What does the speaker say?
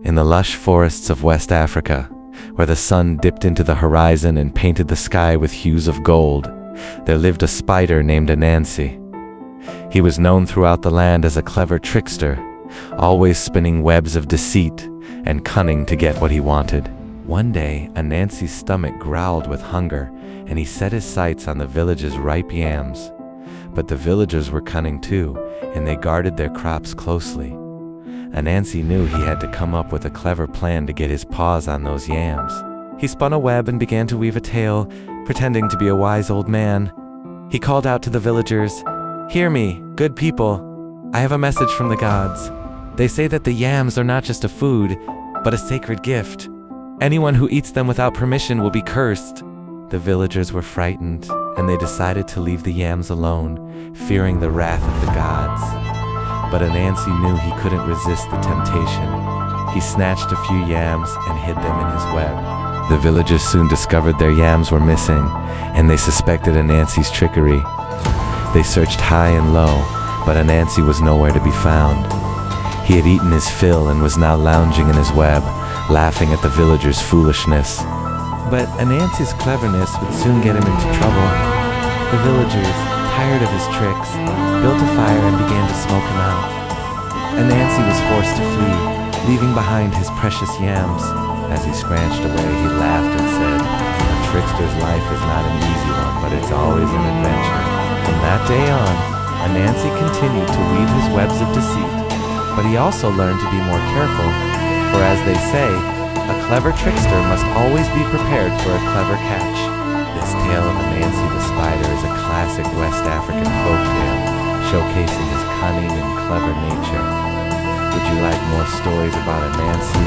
In the lush forests of West Africa, where the sun dipped into the horizon and painted the sky with hues of gold, there lived a spider named Anansi. He was known throughout the land as a clever trickster, always spinning webs of deceit and cunning to get what he wanted. One day, Anansi's stomach growled with hunger, and he set his sights on the village's ripe yams. But the villagers were cunning too, and they guarded their crops closely. Anansi knew he had to come up with a clever plan to get his paws on those yams. He spun a web and began to weave a tale, pretending to be a wise old man. He called out to the villagers, "Hear me, good people. I have a message from the gods. They say that the yams are not just a food, but a sacred gift. Anyone who eats them without permission will be cursed." The villagers were frightened, and they decided to leave the yams alone, fearing the wrath of the gods. But Anansi knew he couldn't resist the temptation. He snatched a few yams and hid them in his web. The villagers soon discovered their yams were missing, and they suspected Anansi's trickery. They searched high and low, but Anansi was nowhere to be found. He had eaten his fill and was now lounging in his web, laughing at the villagers' foolishness. But Anansi's cleverness would soon get him into trouble. The villagers, tired of his tricks, built a fire and began to smoke him out. Anansi was forced to flee, leaving behind his precious yams. As he scratched away, he laughed and said, "A trickster's life is not an easy one, but it's always an adventure." From that day on, Anansi continued to weave his webs of deceit, but he also learned to be more careful, for as they say, a clever trickster must always be prepared for a clever catch. This tale of Anansi the spider is a classic West African folktale, showcasing his cunning and clever nature. Would you like more stories about Anansi